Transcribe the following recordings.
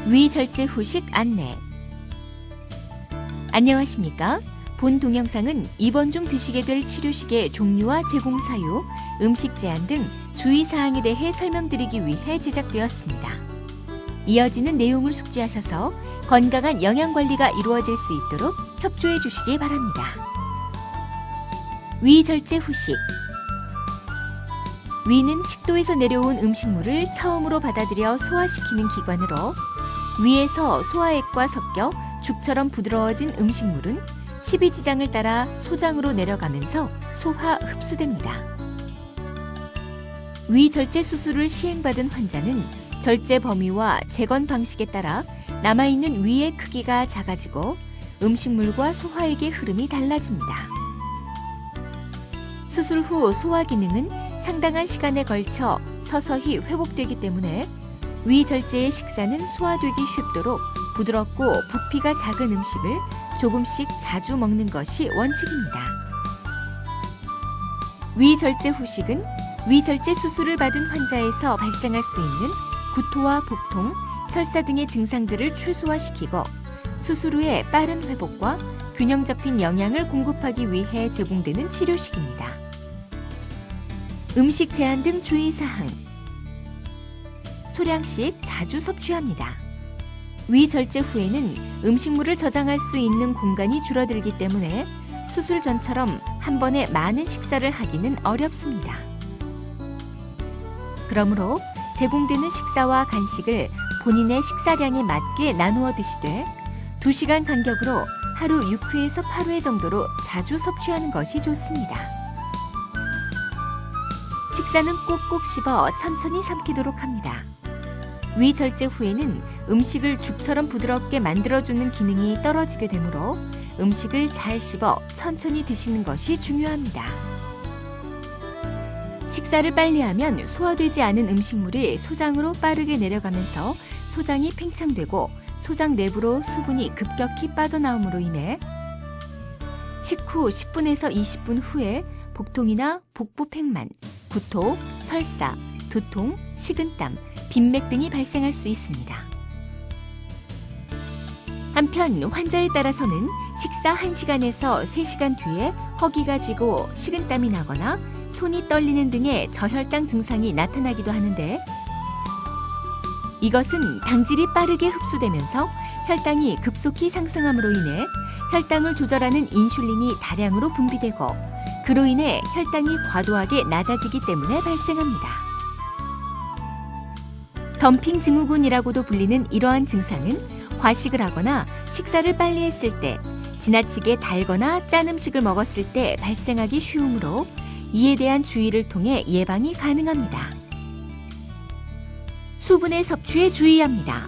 위절제 후식 안내. 안녕하십니까? 본 동영상은 입원 중 드시게 될 치료식의 종류와 제공 사유, 음식 제한 등 주의사항에 대해 설명드리기 위해 제작되었습니다. 이어지는 내용을 숙지하셔서 건강한 영양관리가 이루어질 수 있도록 협조해 주시기 바랍니다. 위절제 후식. 위는 식도에서 내려온 음식물을 처음으로 받아들여 소화시키는 기관으로 위에서 소화액과 섞여 죽처럼 부드러워진 음식물은 십이지장을 따라 소장으로 내려가면서 소화 흡수됩니다. 위절제 수술을 시행받은 환자는 절제 범위와 재건 방식에 따라 남아있는 위의 크기가 작아지고 음식물과 소화액의 흐름이 달라집니다. 수술 후 소화 기능은 상당한 시간에 걸쳐 서서히 회복되기 때문에 위절제의 식사는 소화되기 쉽도록 부드럽고 부피가 작은 음식을 조금씩 자주 먹는 것이 원칙입니다. 위절제 후식은 위절제 수술을 받은 환자에서 발생할 수 있는 구토와 복통, 설사 등의 증상들을 최소화시키고 수술 후에 빠른 회복과 균형 잡힌 영양을 공급하기 위해 제공되는 치료식입니다. 음식 제한 등 주의사항. 소량씩 자주 섭취합니다. 위절제 후에는 음식물을 저장할 수 있는 공간이 줄어들기 때문에 수술 전처럼 한 번에 많은 식사를 하기는 어렵습니다. 그러므로 제공되는 식사와 간식을 본인의 식사량에 맞게 나누어 드시되 2시간 간격으로 하루 6회에서 8회 정도로 자주 섭취하는 것이 좋습니다. 식사는 꼭꼭 씹어 천천히 삼키도록 합니다. 위절제 후에는 음식을 죽처럼 부드럽게 만들어주는 기능이 떨어지게 되므로 음식을 잘 씹어 천천히 드시는 것이 중요합니다. 식사를 빨리 하면 소화되지 않은 음식물이 소장으로 빠르게 내려가면서 소장이 팽창되고 소장 내부로 수분이 급격히 빠져나옴으로 인해 식후 10분에서 20분 후에 복통이나 복부 팽만, 구토, 설사, 두통, 식은땀, 빈맥 등이 발생할 수 있습니다. 한편 환자에 따라서는 식사 1시간에서 3시간 뒤에 허기가 쥐고 식은땀이 나거나 손이 떨리는 등의 저혈당 증상이 나타나기도 하는데 이것은 당질이 빠르게 흡수되면서 혈당이 급속히 상승함으로 인해 혈당을 조절하는 인슐린이 다량으로 분비되고 그로 인해 혈당이 과도하게 낮아지기 때문에 발생합니다. 덤핑 증후군이라고도 불리는 이러한 증상은 과식을 하거나 식사를 빨리 했을 때, 지나치게 달거나 짠 음식을 먹었을 때 발생하기 쉬우므로 이에 대한 주의를 통해 예방이 가능합니다. 수분의 섭취에 주의합니다.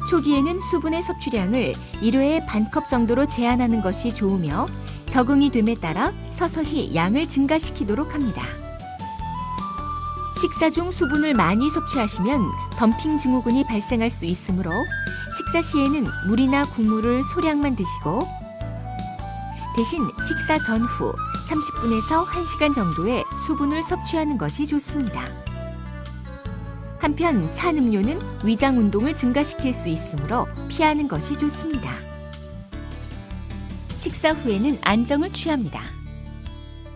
초기에는 수분의 섭취량을 1회에 반컵 정도로 제한하는 것이 좋으며 적응이 됨에 따라 서서히 양을 증가시키도록 합니다. 식사 중 수분을 많이 섭취하시면 덤핑 증후군이 발생할 수 있으므로 식사 시에는 물이나 국물을 소량만 드시고 대신 식사 전후 30분에서 1시간 정도의 수분을 섭취하는 것이 좋습니다. 한편 찬 음료는 위장 운동을 증가시킬 수 있으므로 피하는 것이 좋습니다. 식사 후에는 안정을 취합니다.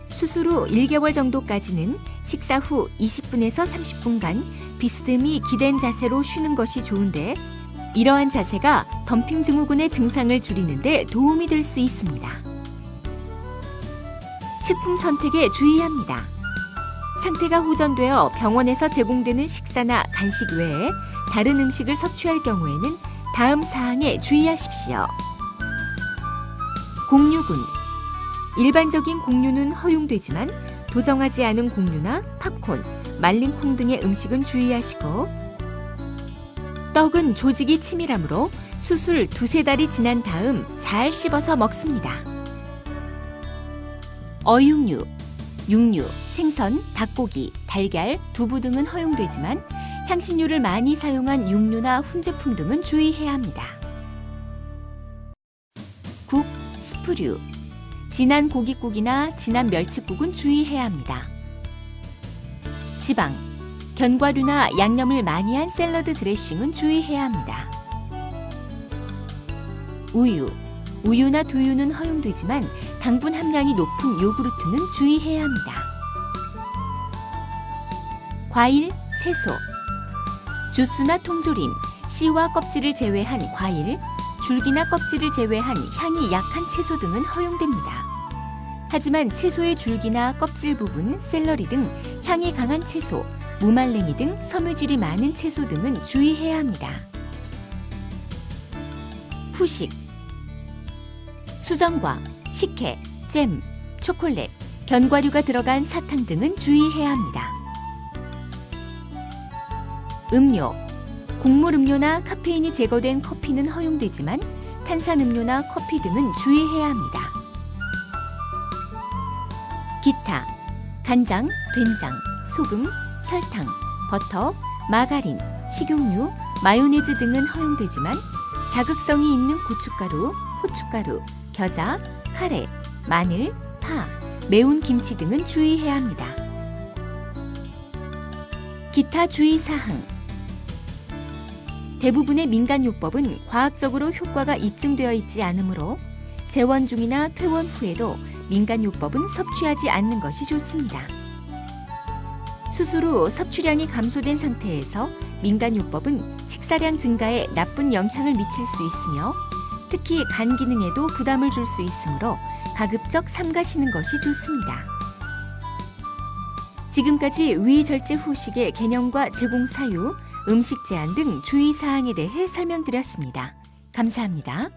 수술 후 1개월 정도까지는 식사 후 20분에서 30분간 비스듬히 기댄 자세로 쉬는 것이 좋은데 이러한 자세가 덤핑 증후군의 증상을 줄이는 데 도움이 될 수 있습니다. 식품 선택에 주의합니다. 상태가 호전되어 병원에서 제공되는 식사나 간식 외에 다른 음식을 섭취할 경우에는 다음 사항에 주의하십시오. 곡류군. 일반적인 곡류는 허용되지만 도정하지 않은 곡류나 팝콘, 말린 콩 등의 음식은 주의하시고 떡은 조직이 치밀하므로 수술 2-3달이 지난 다음 잘 씹어서 먹습니다. 어육류, 육류, 생선, 닭고기, 달걀, 두부 등은 허용되지만 향신료를 많이 사용한 육류나 훈제품 등은 주의해야 합니다. 국, 스프류, 진한 고깃국이나 진한 멸치국은 주의해야 합니다. 지방, 견과류나 양념을 많이 한 샐러드 드레싱은 주의해야 합니다. 우유, 우유나 두유는 허용되지만 당분 함량이 높은 요구르트는 주의해야 합니다. 과일, 채소, 주스나 통조림, 씨와 껍질을 제외한 과일, 줄기나 껍질을 제외한 향이 약한 채소 등은 허용됩니다. 하지만 채소의 줄기나 껍질 부분, 샐러리 등 향이 강한 채소, 무말랭이 등 섬유질이 많은 채소 등은 주의해야 합니다. 후식, 수정과, 식혜, 잼, 초콜릿, 견과류가 들어간 사탕 등은 주의해야 합니다. 음료, 곡물 음료나 카페인이 제거된 커피는 허용되지만 탄산음료나 커피 등은 주의해야 합니다. 기타, 간장, 된장, 소금, 설탕, 버터, 마가린, 식용유, 마요네즈 등은 허용되지만 자극성이 있는 고춧가루, 후춧가루, 겨자, 카레, 마늘, 파, 매운 김치 등은 주의해야 합니다. 기타 주의사항. 대부분의 민간요법은 과학적으로 효과가 입증되어 있지 않으므로 재원 중이나 퇴원 후에도 민간요법은 섭취하지 않는 것이 좋습니다. 수술 후 섭취량이 감소된 상태에서 민간요법은 식사량 증가에 나쁜 영향을 미칠 수 있으며 특히 간 기능에도 부담을 줄 수 있으므로 가급적 삼가시는 것이 좋습니다. 지금까지 위절제 후식의 개념과 제공 사유, 음식 제한 등 주의사항에 대해 설명드렸습니다. 감사합니다.